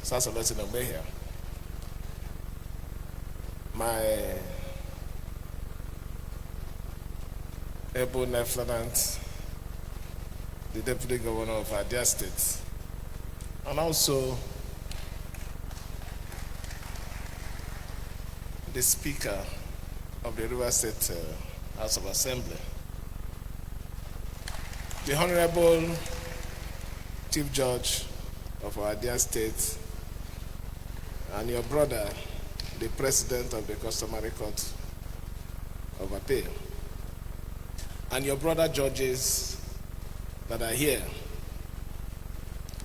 Sasolosino here. My able lieutenant, the deputy governor of Adia State, and also the speaker of the River State House of Assembly, the Honorable Chief Judge of our dear state, and your brother, the President of the Customary Court of Appeal, and your brother judges that are here,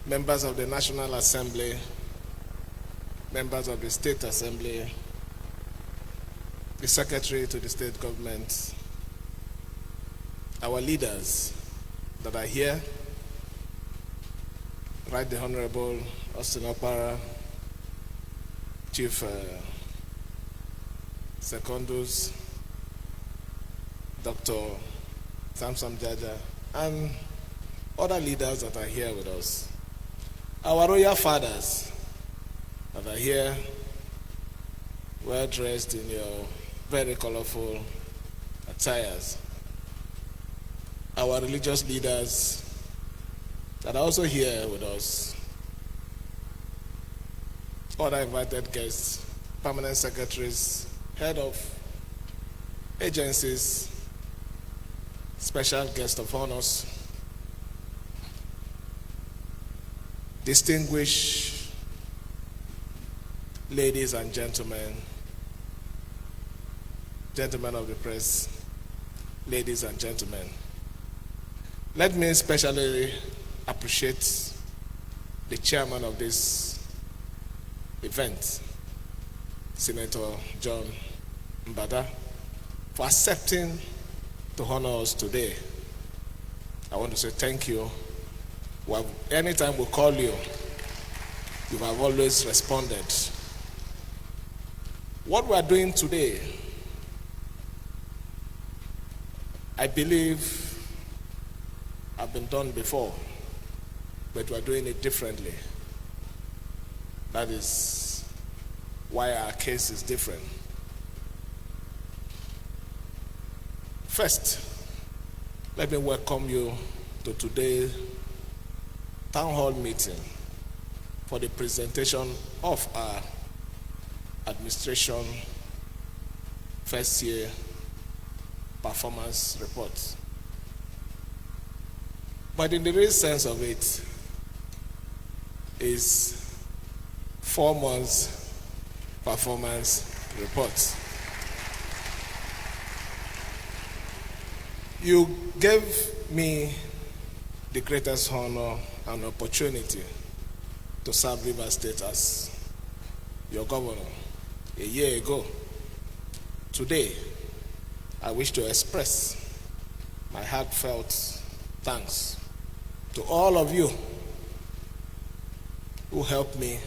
members of the National Assembly, members of the State Assembly, the Secretary to the State Government, our leaders that are here, Right the Honorable Austin Opara, Chief Secondus, Dr. Samson Jaja, and other leaders that are here with us. Our royal fathers that are here, well dressed in your very colorful attires. Our religious leaders that are also here with us. Other invited guests, permanent secretaries, head of agencies, special guest of honors, distinguished ladies and gentlemen, gentlemen of the press, ladies and gentlemen. Let me especially appreciate the chairman of this event, Senator John Mbada, for accepting to honor us today. I want to say thank you. Well, anytime we call you, you have always responded. What we are doing today, I believe, have been done before, but we are doing it differently. That is why our case is different. First, let me welcome you to today's town hall meeting for the presentation of our administration first year performance report. But in the real sense of it is 4 months performance report. You gave me the greatest honor and opportunity to serve River State as your governor a year ago. Today, I wish to express my heartfelt thanks to all of you who helped me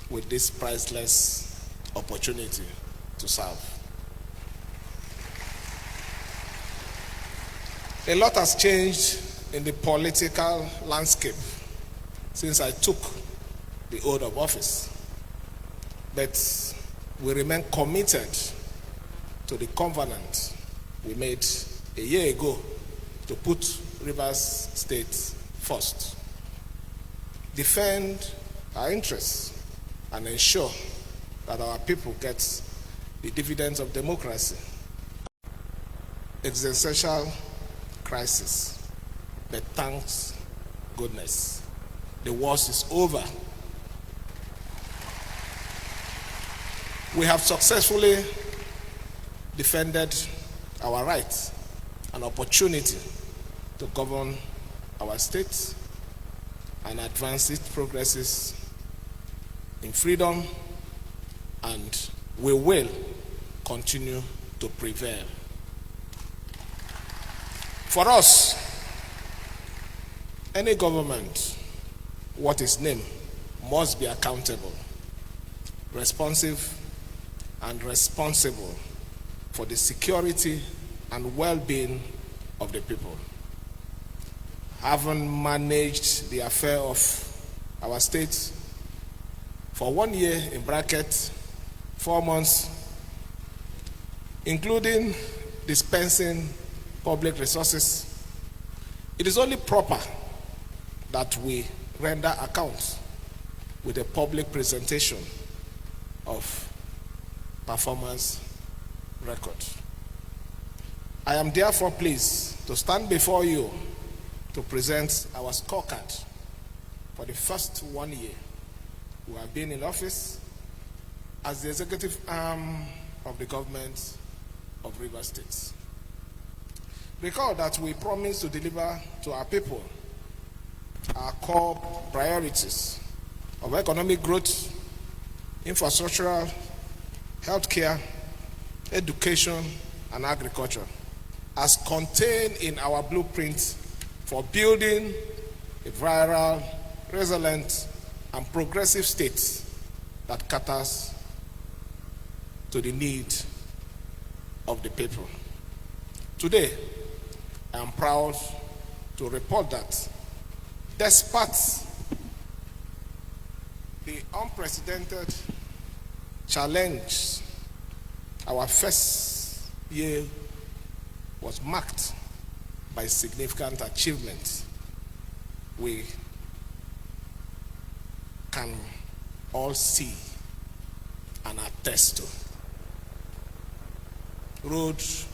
with this priceless opportunity to serve. A lot has changed in the political landscape since I took the oath of office, but we remain committed to the covenant we made a year ago to put Rivers State first, defend our interests, and ensure that our people get the dividends of democracy. Existential crisis, but thanks goodness, the worst is over. We have successfully defended our rights and opportunity to govern our state and advance its progresses in freedom, and we will continue to prevail. For us, any government, what is named, must be accountable, responsive, and responsible for the security and well-being of the people. Having managed the affair of our state for 1 year, in bracket 4 months, including dispensing public resources, it is only proper that we render accounts with a public presentation of performance record. I am therefore pleased to stand before you to present our scorecard for the first 1 year we have been in office as the executive arm of the government of Rivers State. Recall that we promised to deliver to our people our core priorities of economic growth, infrastructural, healthcare, education, and agriculture, as contained in our blueprint for building a viral, resilient, and progressive state that caters to the need of the people. Today, I am proud to report that despite the unprecedented challenge, our first year was marked by significant achievements we can all see and attest to. Roads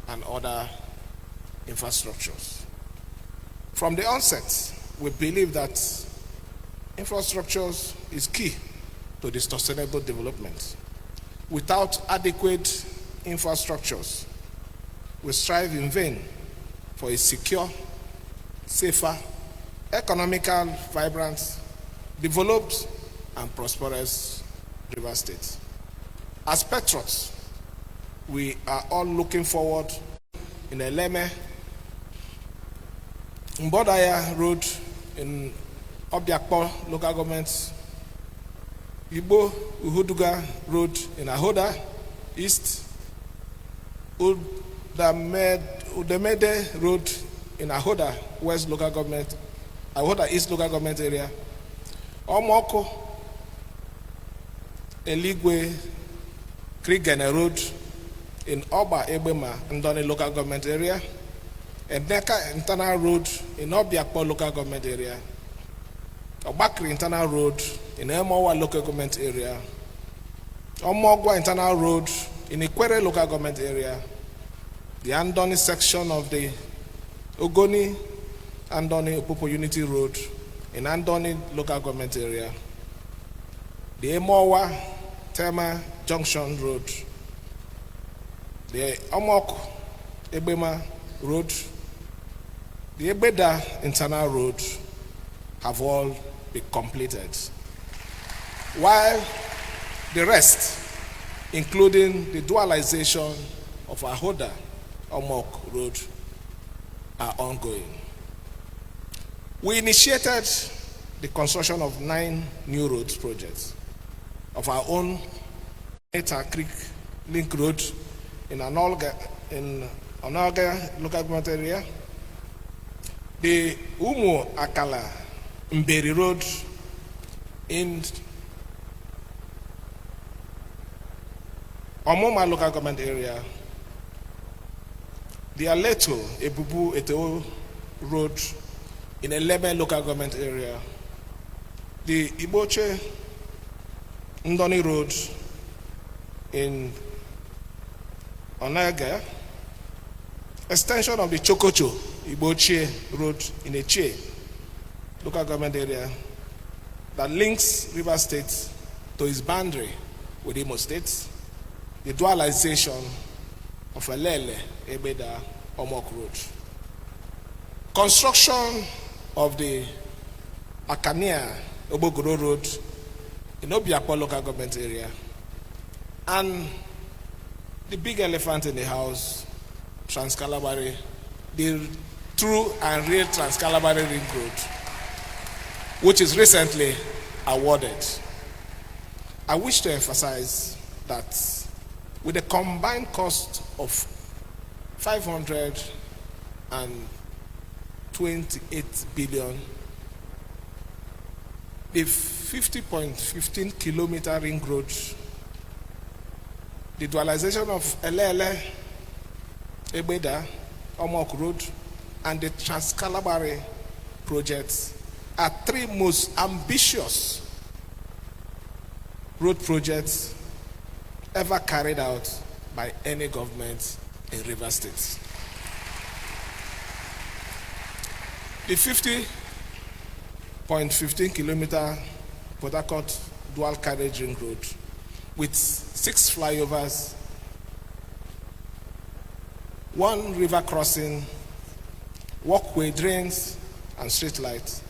and other infrastructures. From the onset, we believe that infrastructures is key to the sustainable development. Without adequate infrastructures, we strive in vain for a secure, safer, economical, vibrant, developed, and prosperous River State. As patriots, we are all looking forward in Eleme, Mbodaya Road in Obiakpo local government, Igbo Uhuduga Road in Ahoda East, Udemede Road in Ahoda West local government, Ahoda East local government area, Omoko Eligwe Krigene Road in Oba Ebema Ndoni local government area, and Neka Internal Road in Obiakpo local government area, Obakri Internal Road in Emowa local government area, Omogwa Internal Road in Ikwere local government area, the Andoni section of the Ogoni Andoni Opopo Unity Road in Andoni local government area, the Emowa Tema Junction Road, the Omok Ebema Road, the Ebeda Internal Road have all been completed, while the rest, including the dualization of Ahoda Omok Road, are ongoing. We initiated the construction of 9 new roads projects of our own. Eta Creek Link Road in Onolga local government area, the Umu Akala Mberi Road in Omoma local government area, the Aleto Ebubu Eteo Road in Eleme local government area, the Iboche Ndoni Road in Onaga, extension of the Chokocho Iboche Road in Eche local government area that links River State to its boundary with Imo State, the dualization of Elele Ebeda Omok Road, construction of the Akania Obogoro Road in Obiakpo local government area, and the big elephant in the house, Trans-Calabari, the true and real Trans-Calabari Ring Road, which is recently awarded. I wish to emphasize that with a combined cost of 528 billion, the 50.15 kilometer ring road, the dualization of Elele, Ebeda, Omok Road, and the Trans-Calabari projects are three most ambitious road projects ever carried out by any government in Rivers State. The 50.15 kilometer Port Harcourt dual carriage ring road with 6 flyovers, 1 river crossing, walkway, drains, and street lights,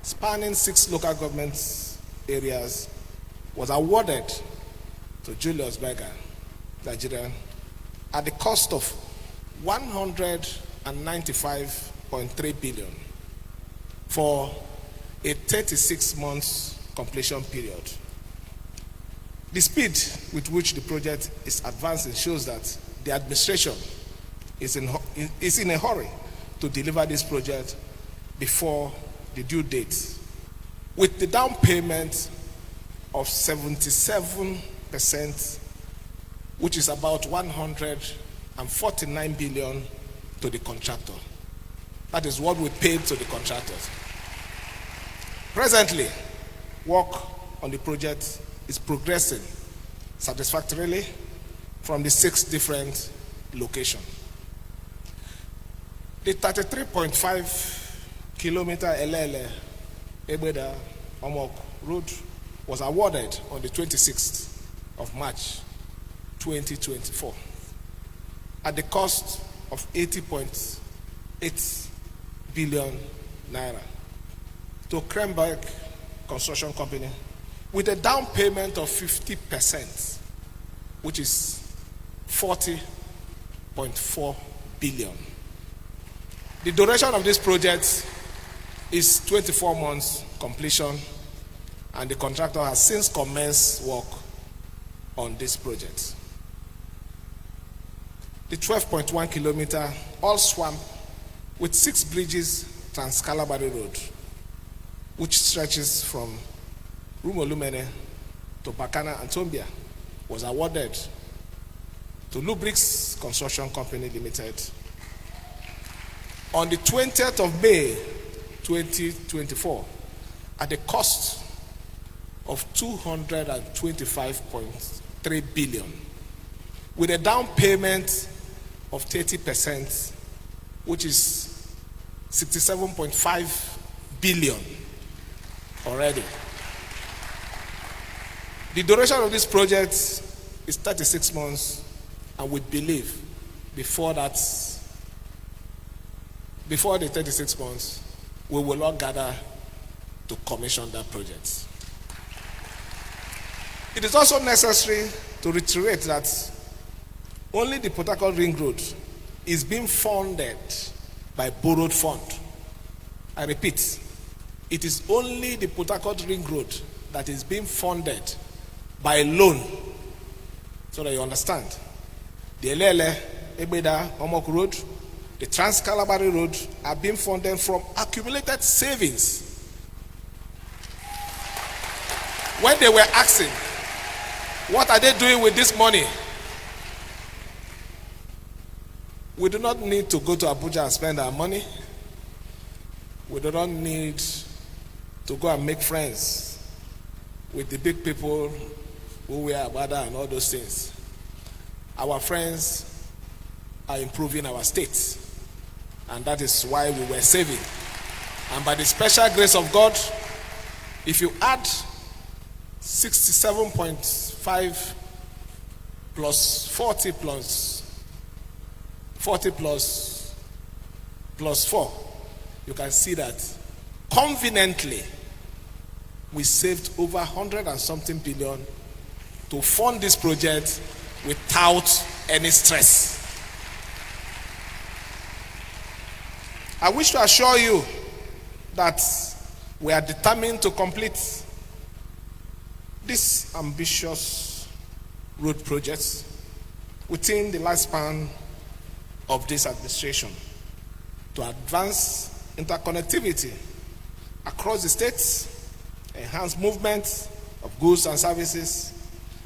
spanning 6 local government areas, was awarded to Julius Berger, Nigerian, at the cost of 195.3 billion for a 36 months completion period. The speed with which the project is advancing shows that the administration is in a hurry to deliver this project before the due date, with the down payment of 77%, which is about 149 billion to the contractor. That is what we paid to the contractors. Presently, work on the project is progressing satisfactorily from the 6 different locations. The 33.5 kilometer Elele Ebeda Omok Road was awarded on the 26th of March 2024 at the cost of 80.8 billion naira to Kremberg Construction Company with a down payment of 50%, which is 40.4 billion. The duration of this project is 24 months completion, and the contractor has since commenced work on this project. The 12.1 kilometer all swamp with 6 bridges Trans-Calabari Road, which stretches from Rumolumene to Bakana and Tombia, was awarded to Lubrix Construction Company Limited on the 20th of May 2024 at the cost of 225.3 billion, with a down payment of 30%, which is 67.5 billion already. The duration of this project is 36 months, and we believe before the 36 months, we will not gather to commission that project. It is also necessary to reiterate that only the Port Harcourt Ring Road is being funded by borrowed fund. I repeat, it is only the Port Harcourt Ring Road that is being funded by loan, so that you understand. The Elele, Ebeda, Omok Road, the Trans-Calabari Road are being funded from accumulated savings. When they were asking, what are they doing with this money? We do not need to go to Abuja and spend our money. We do not need to go and make friends with the big people who wear Abada and all those things. Our friends are improving our state, and that is why we were saving. And by the special grace of God, if you add 67.5 plus 40 plus 4, you can see that conveniently we saved over 100 and something billion to fund this project without any stress. I wish to assure you that we are determined to complete this ambitious road projects within the lifespan of this administration to advance interconnectivity across the states enhance movement of goods and services,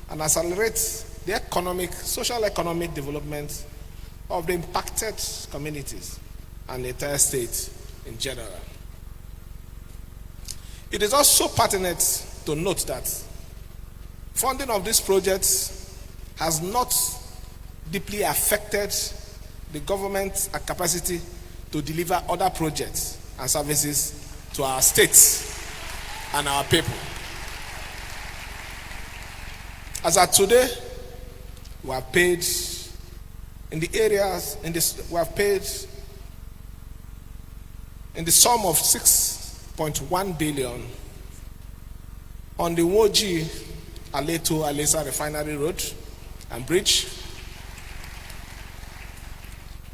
and accelerate the social economic development of the impacted communities and the entire state in general. It is also pertinent to note that funding of these projects has not deeply affected the government's capacity to deliver other projects and services to our states and our people. As of today, we have paid in the areas, we have paid in the sum of 6.1 billion on the Woji Aleto Alesa Refinery Road and Bridge.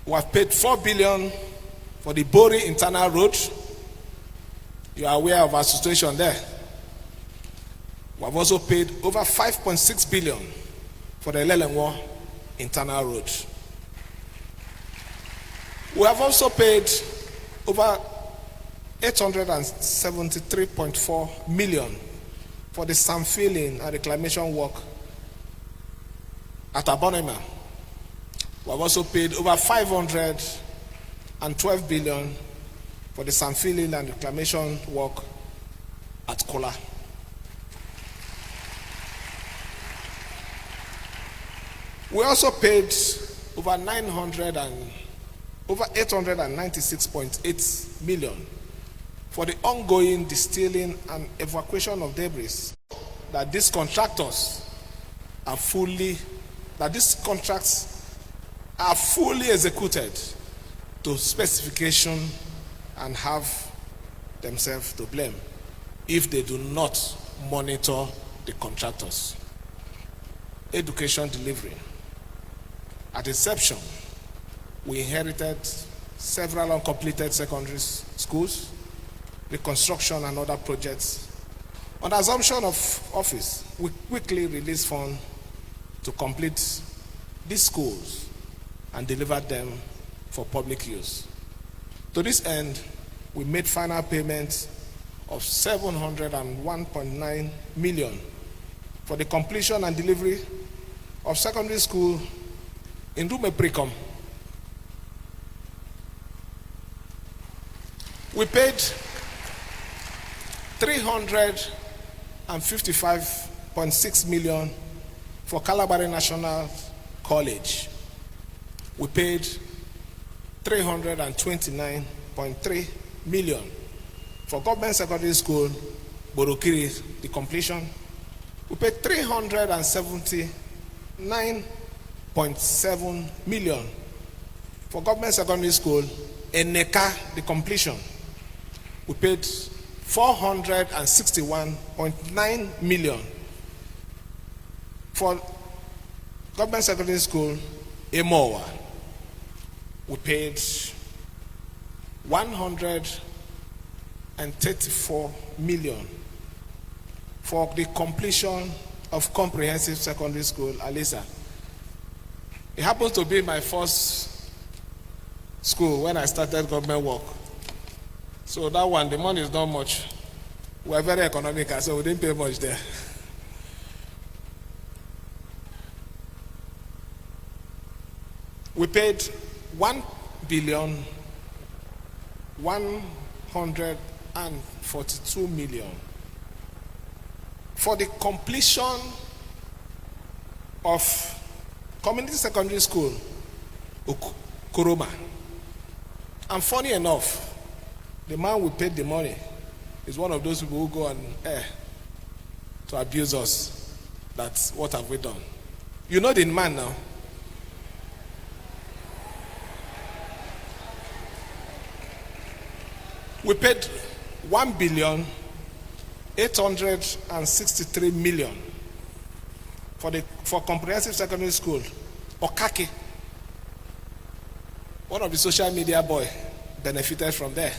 We have paid 4 billion for the Bori Internal Road. You are aware of our situation there. We have also paid over 5.6 billion for the Lelenwo Internal Road. We have also paid over 873.4 million for the sand filling and reclamation work at Abonema. We have also paid over 512 billion for the sand filling and reclamation work at Kola. We also paid over 896.8 million for the ongoing distilling and evacuation of debris that these contracts are fully executed to specification and have themselves to blame if they do not monitor the contractors. Education delivery. At inception, we inherited several uncompleted secondary schools, reconstruction and other projects. On the assumption of office, we quickly released funds to complete these schools and deliver them for public use. To this end, we made final payments of 701.9 million for the completion and delivery of secondary school in Dume-Precom. We paid 355.6 million for Calabari National College. We paid 329.3 million for Government Secondary School, Borokiri, the completion. We paid 379.7 million for Government Secondary School, Eneka, the completion. We paid 461.9 million for Government Secondary School, Emowa. We paid 134 million for the completion of Comprehensive Secondary School, Alisa. It happens to be my first school when I started government work. So that one, the money is not much. We're very economical, so we didn't pay much there. We paid 1,142 million for the completion of Community Secondary School, Kuroma. And funny enough, the man who paid the money is one of those people who go on air to abuse us. That's what have we done? You know the man now. We paid 1,863 million for Comprehensive Secondary School, Okake. One of the social media boy benefited from there.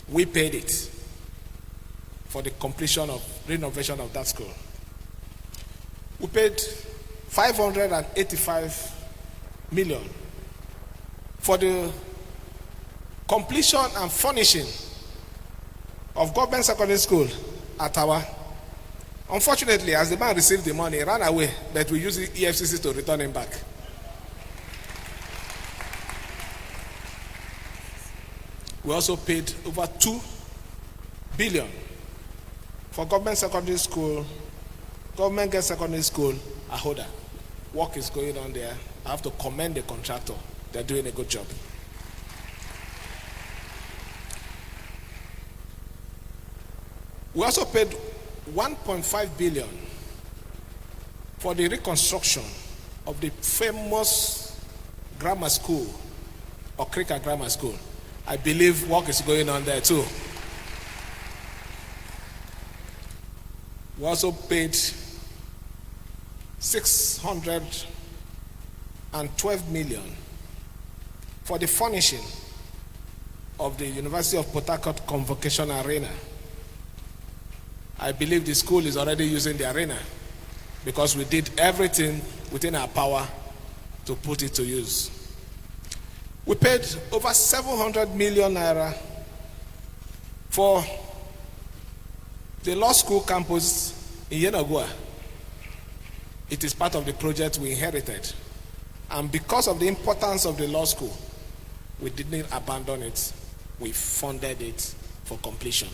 We paid it for the completion of renovation of that school. We paid 585 million for the completion and furnishing of Government Secondary School, Atawa. Unfortunately, as the man received the money, he ran away, but we used the EFCC to return him back. We also paid over 2 billion for government secondary school, government girls secondary school, Ahoda. Work is going on there. I have to commend the contractor. They're doing a good job. We also paid 1.5 billion for the reconstruction of the famous grammar school, Okrika Grammar School. I believe work is going on there too. We also paid 612 million for the furnishing of the University of Port Harcourt Convocation Arena. I believe the school is already using the arena because we did everything within our power to put it to use. We paid over 700 million naira for the law school campus in Yenagoa. It is part of the project we inherited. And because of the importance of the law school, we didn't abandon it. We funded it for completion.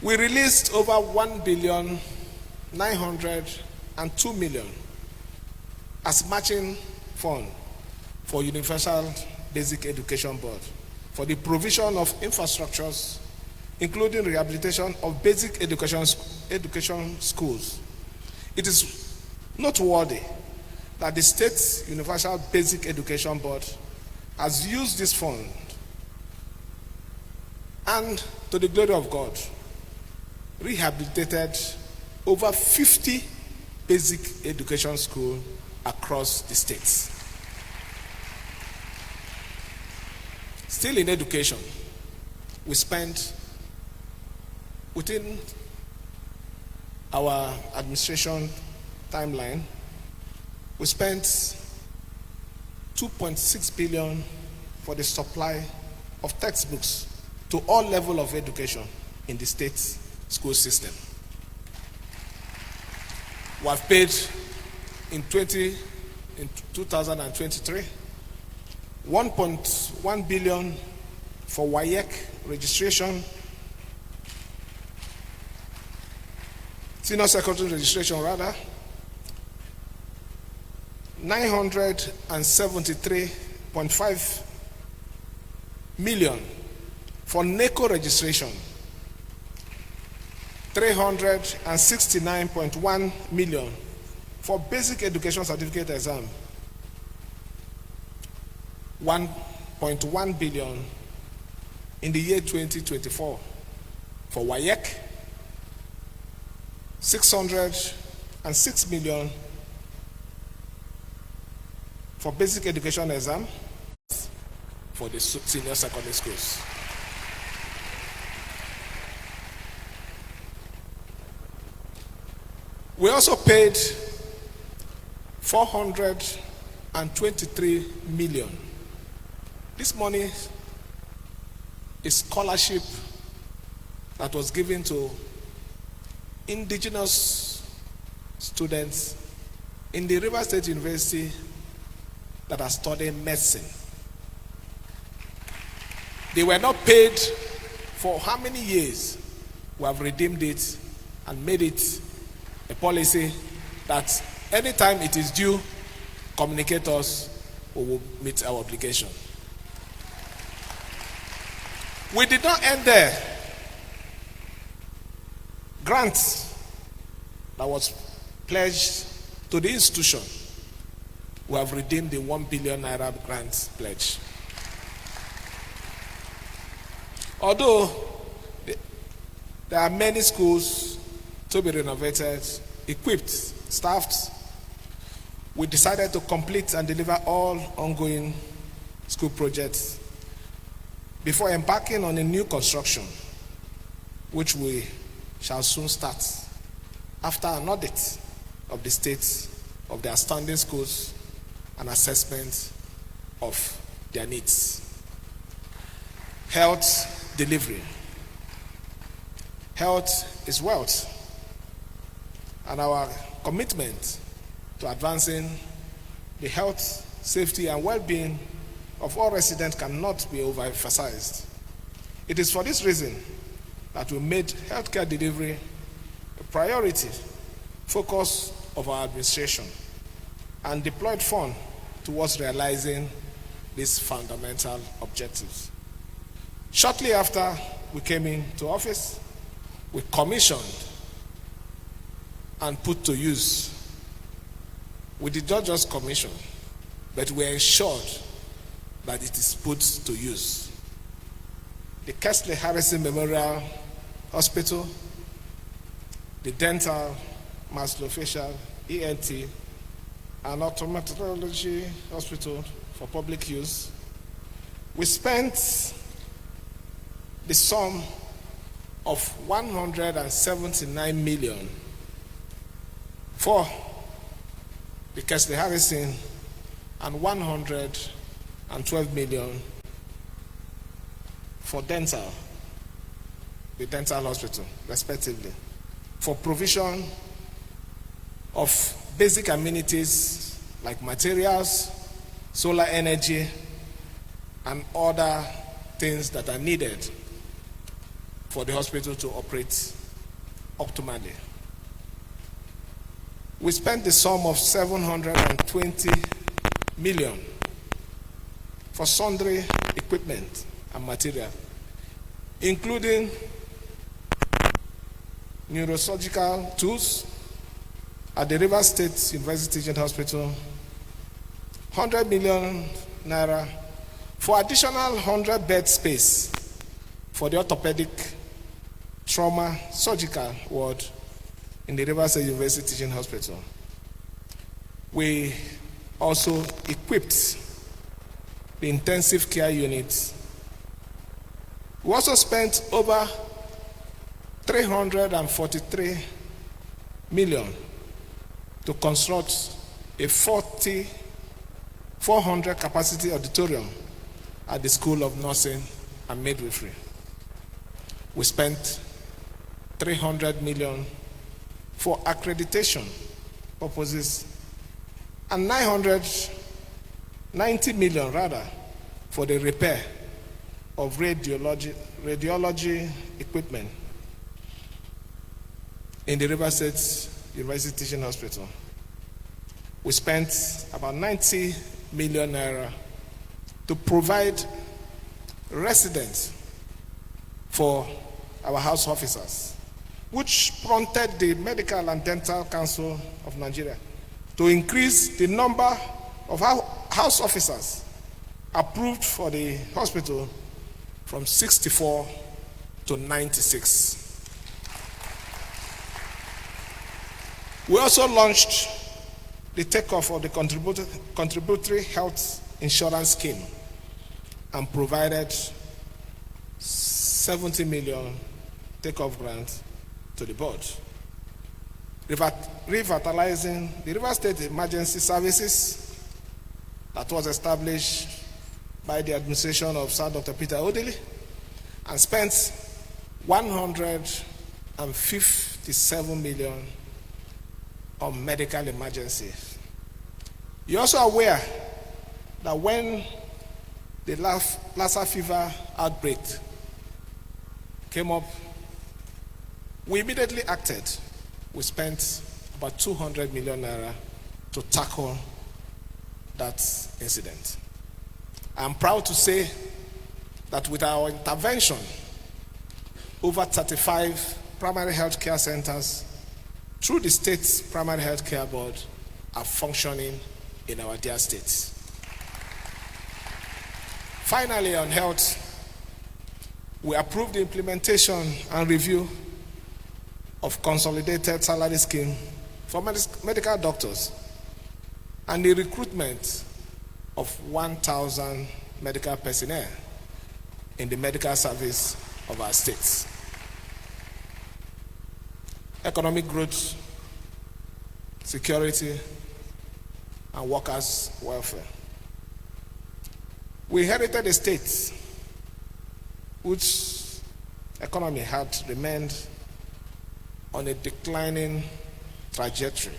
We released over 1,902 million as matching fund for Universal Basic Education Board for the provision of infrastructures, including rehabilitation of basic education schools. It is noteworthy that the State Universal Basic Education Board has used this fund, and to the glory of God, rehabilitated over 50 basic education schools across the states. Still in education, we spent within our administration timeline, we spent 2.6 billion for the supply of textbooks to all levels of education in the state school system. We have paid in 2023 1.1 billion for Wike registration, senior secondary registration rather, 973.5 million for NECO registration, 369.1 million for basic education certificate exam, 1.1 billion in the year 2024 for Wike, 606 million for basic education exam for the senior secondary schools. We also paid 423 million. This money is scholarship that was given to indigenous students in the River State University that are studying medicine. They were not paid for how many years. We have redeemed it and made it a policy that anytime it is due, communicate us, we will meet our obligation. We did not end there. Grants that was pledged to the institution, we have redeemed the 1 billion naira grant pledge. Although there are many schools to be renovated, equipped, staffed, we decided to complete and deliver all ongoing school projects before embarking on a new construction, which we shall soon start after an audit of the state of their standing schools and assessment of their needs. health delivery. Health is wealth, and our commitment to advancing the health, safety, and well-being of all residents cannot be overemphasized. It is for this reason that we made healthcare delivery a priority focus of our administration and deployed funds towards realizing these fundamental objectives. Shortly after we came into office, we commissioned and put to use. We did not just commission, but we ensured that it is put to use. The Kesley Harrison Memorial Hospital, the Dental, Maxillofacial, ENT, and Optometrology Hospital for public use. We spent the sum of 179 million for the Kesley Harrison and 112 million for dental, the dental hospital, respectively, for provision of basic amenities like materials, solar energy, and other things that are needed for the hospital to operate optimally. We spent the sum of 720 million for sundry equipment and material, including neurosurgical tools at the Rivers State University Teaching Hospital, 100 million naira for additional 100 bed space for the orthopedic trauma surgical ward in the Rivers State University Teaching Hospital. We also equipped the intensive care unit. We also spent over 343 million to construct a 400 capacity auditorium at the School of Nursing and Midwifery. We spent 300 million for accreditation purposes and 990 million for the repair of radiology equipment in the River State University Teaching Hospital. We spent about 90 million naira to provide residence for our house officers, which prompted the Medical and Dental Council of Nigeria to increase the number of house officers approved for the hospital from 64 to 96. We also launched the takeoff of the contributory health insurance scheme and provided 70 million takeoff grant to the board. Revitalizing the River State Emergency Services that was established by the administration of Sir Dr. Peter Odili and spent 157 million on medical emergencies. You're also aware that when the Lassa fever outbreak came up, we immediately acted. We spent about 200 million naira to tackle that incident. I'm proud to say that with our intervention, over 35 primary health care centers through the state's primary health care board are functioning in our dear states. Finally, on health, we approved the implementation and review of consolidated salary scheme for medical doctors and the recruitment of 1,000 medical personnel in the medical service of our states. Economic growth, security, and workers' welfare. We inherited a state whose economy had remained on a declining trajectory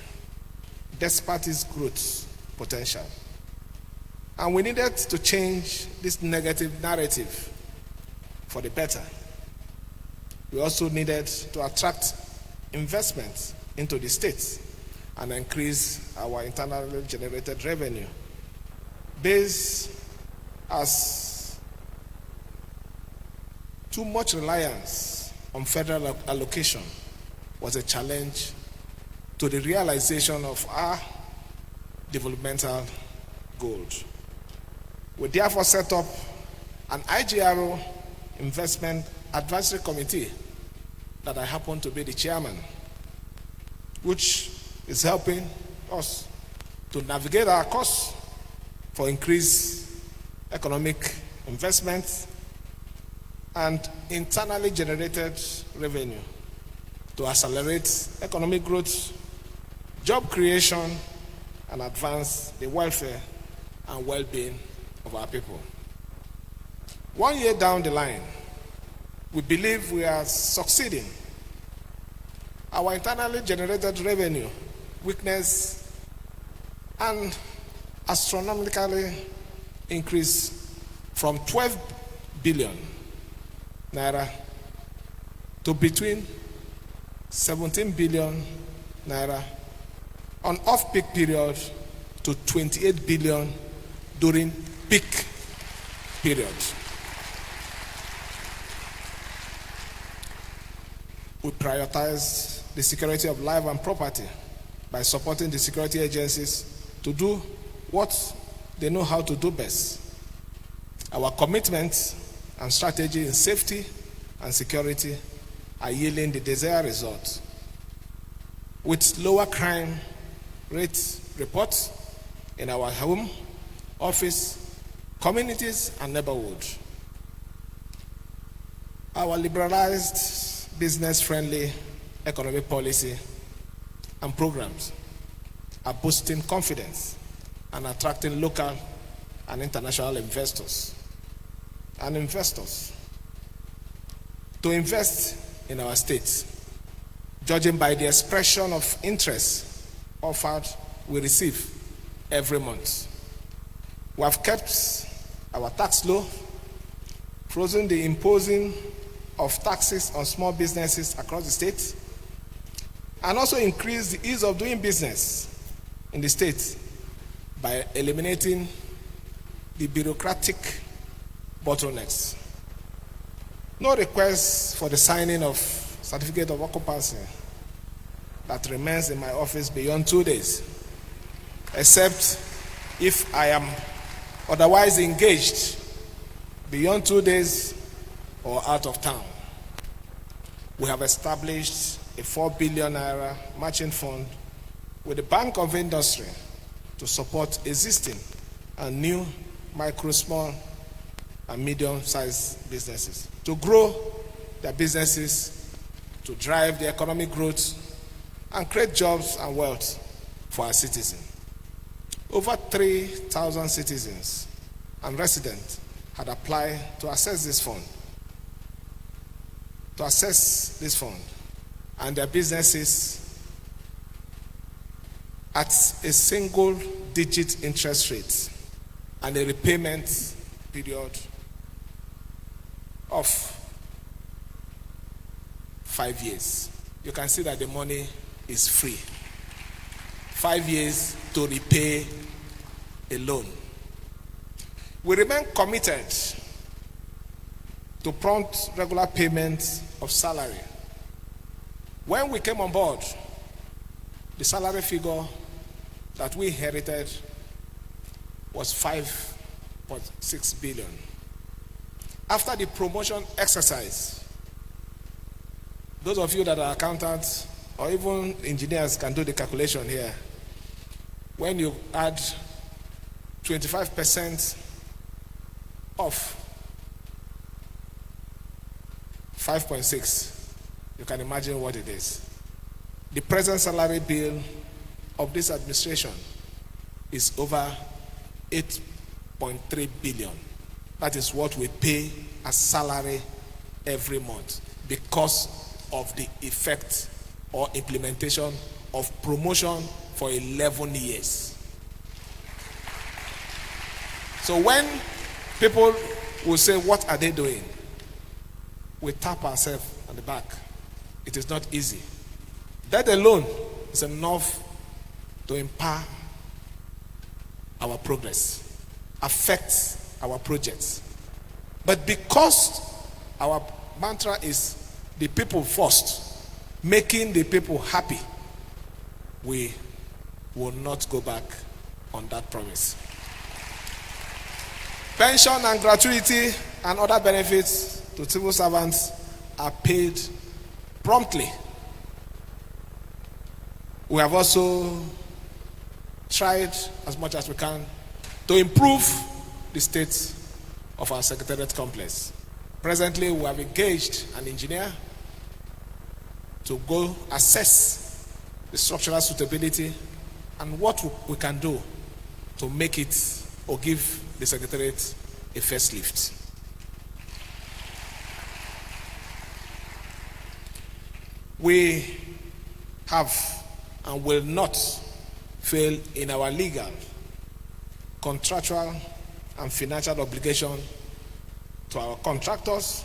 despite its growth potential. And we needed to change this negative narrative for the better. We also needed to attract investment into the state and increase our internally generated revenue based as too much reliance on federal allocation was a challenge to the realization of our developmental goals. We therefore set up an IGRO investment advisory committee that I happen to be the chairman, which is helping us to navigate our course for increased economic investment and internally generated revenue to accelerate economic growth, job creation, and advance the welfare and well-being of our people. 1 year down the line, we believe we are succeeding. Our internally generated revenue witnessed an astronomically increase from 12 billion naira to between 17 billion naira on off-peak period to 28 billion during peak period. We prioritize the security of life and property by supporting the security agencies to do what they know how to do best. Our commitment and strategy in safety and security are yielding the desired results, with lower crime rate reports in our home, office, communities, and neighborhood. Our liberalized, business-friendly economic policy and programs are boosting confidence and attracting local and international investors to invest in our state. Judging by the expression of interest offered we receive every month. We have kept our tax low, frozen the imposing of taxes on small businesses across the state, and also increased the ease of doing business in the state by eliminating the bureaucratic bottlenecks. No request for the signing of certificate of occupancy that remains in my office beyond 2 days, except if I am otherwise engaged beyond 2 days or out of town. We have established a 4 billion naira matching fund with the Bank of Industry to support existing and new micro, small, and medium-sized businesses to grow their businesses, to drive the economic growth, and create jobs and wealth for our citizens. Over 3,000 citizens and residents had applied to access this fund, and their businesses at a single-digit interest rate and a repayment period of 5 years. You can see that the money is free. 5 years to repay a loan. We remain committed to prompt regular payment of salary. When we came on board, the salary figure that we inherited was 5.6 billion. After the promotion exercise, those of you that are accountants or even engineers can do the calculation here. When you add 25% of 5.6, you can imagine what it is. The present salary bill of this administration is over 8.3 billion. That is what we pay as salary every month because of the effect or implementation of promotion for 11 years. So when people will say, what are they doing? We tap ourselves on the back. It is not easy. That alone is enough to impair our progress, affect our projects. But because our mantra is the people first, making the people happy, we will not go back on that promise. Pension and gratuity and other benefits to civil servants are paid promptly. We have also tried as much as we can to improve the state of our secretariat complex. Presently, we have engaged an engineer to go assess the structural suitability and what we can do to make it or give the secretariat a facelift. We have and will not fail in our legal, contractual, and financial obligation to our contractors,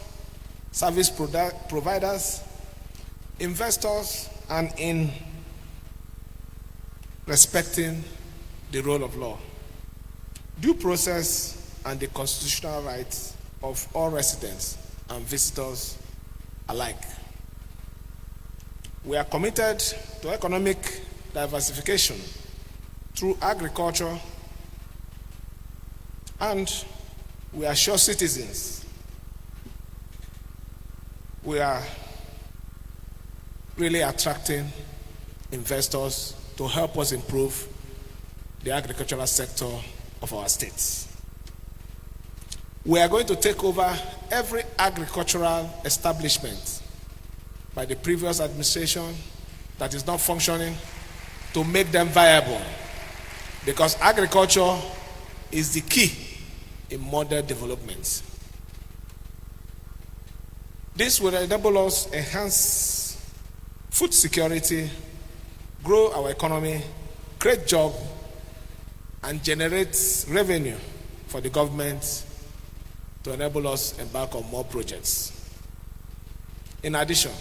service providers, investors, and in respecting the rule of law, due process, and the constitutional rights of all residents and visitors alike. We are committed to economic diversification through agriculture, and we assure citizens we are really attracting investors to help us improve the agricultural sector of our states. We are going to take over every agricultural establishment by the previous administration that is not functioning to make them viable, because agriculture is the key in modern development. This will enable us enhance food security, grow our economy, create jobs, and generate revenue for the government to enable us embark on more projects. In addition,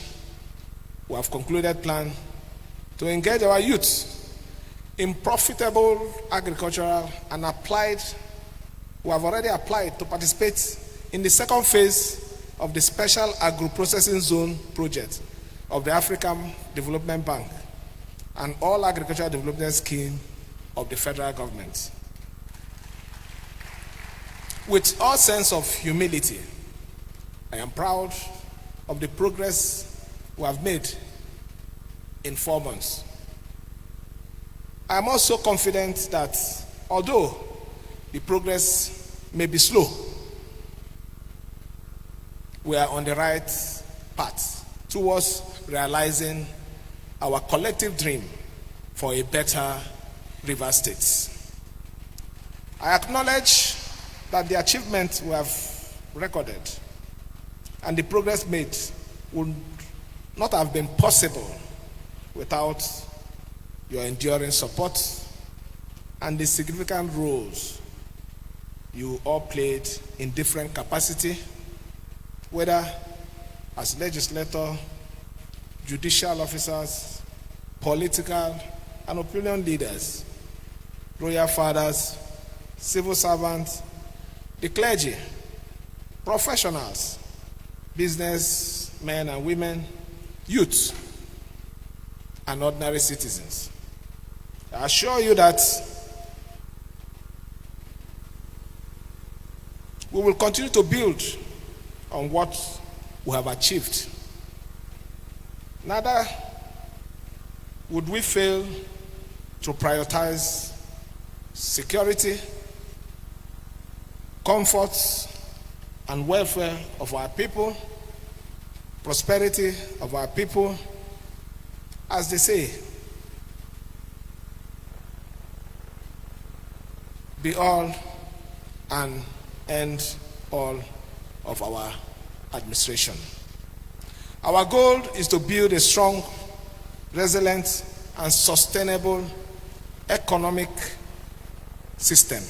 we have concluded plan to engage our youth in profitable agricultural and we have already applied to participate in the second phase of the Special Agro-Processing Zone project of the African Development Bank and all agricultural development scheme of the federal government. With all sense of humility, I am proud of the progress we have made in 4 months. I am also confident that although the progress may be slow, we are on the right path towards realizing our collective dream for a better River State. I acknowledge that the achievements we have recorded and the progress made would not have been possible without your enduring support and the significant roles you all played in different capacity, whether as legislator, judicial officers, political and opinion leaders, royal fathers, civil servants, the clergy, professionals, businessmen and women, youth, and ordinary citizens. I assure you that we will continue to build on what we have achieved. Neither would we fail to prioritize security, comfort, and welfare of our people, prosperity of our people. As they say, be all and end all of our administration. Our goal is to build a strong, resilient, and sustainable economic system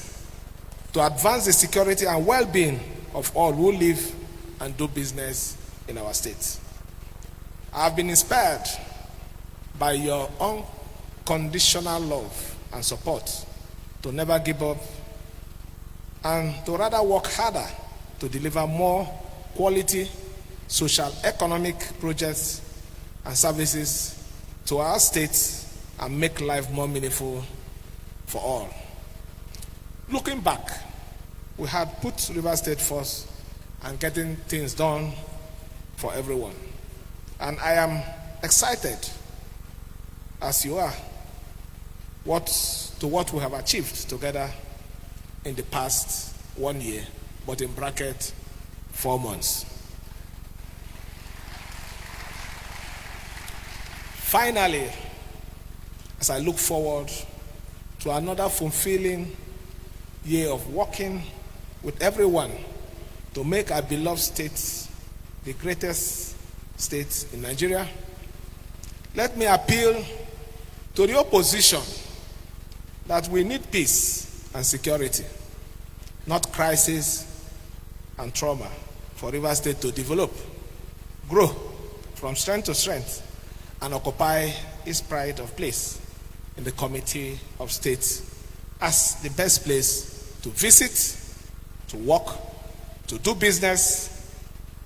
to advance the security and well-being of all who live and do business in our state. I have been inspired by your unconditional love and support to never give up and to rather work harder to deliver more quality social economic projects and services to our state and make life more meaningful for all. Looking back, we had put Rivers State first and getting things done for everyone. And I am excited, as you are, what we have achieved together in the past 1 year, but in bracket 4 months. Finally, as I look forward to another fulfilling year of working with everyone to make our beloved state the greatest state in Nigeria, let me appeal to the opposition that we need peace and security, not crisis and trauma, for Rivers State to develop, grow from strength to strength, and occupy its pride of place in the Committee of State as the best place to visit, to work, to do business,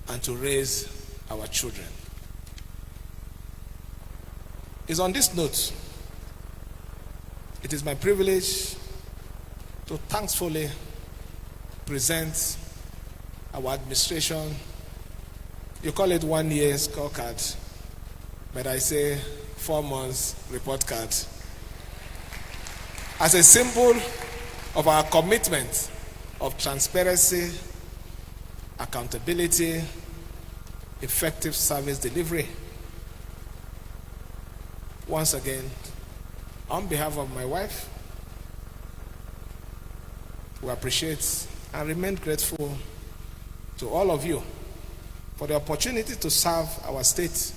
and to raise our children. It's on this note, it is my privilege to thankfully present our administration. You call it 1 year scorecard, but I say 4 months report card, as a symbol of our commitment of transparency, accountability, effective service delivery. Once again, on behalf of my wife, we appreciate and remain grateful to all of you for the opportunity to serve our state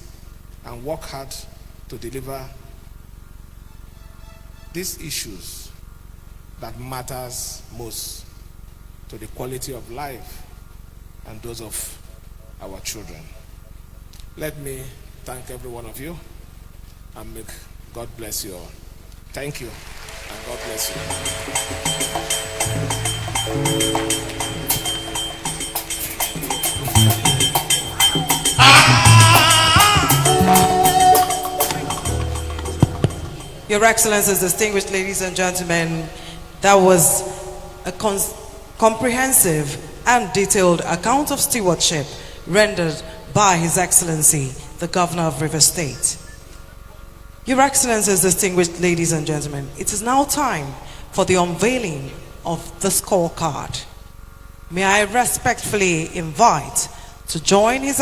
and work hard to deliver these issues that matters most to the quality of life and those of our children. Let me thank every one of you and may God bless you all. Thank you and God bless you. Your Excellencies, distinguished ladies and gentlemen, that was a comprehensive and detailed account of stewardship rendered by His Excellency, the Governor of Rivers State. Your Excellencies, distinguished ladies and gentlemen, it is now time for the unveiling of the scorecard. May I respectfully invite to join His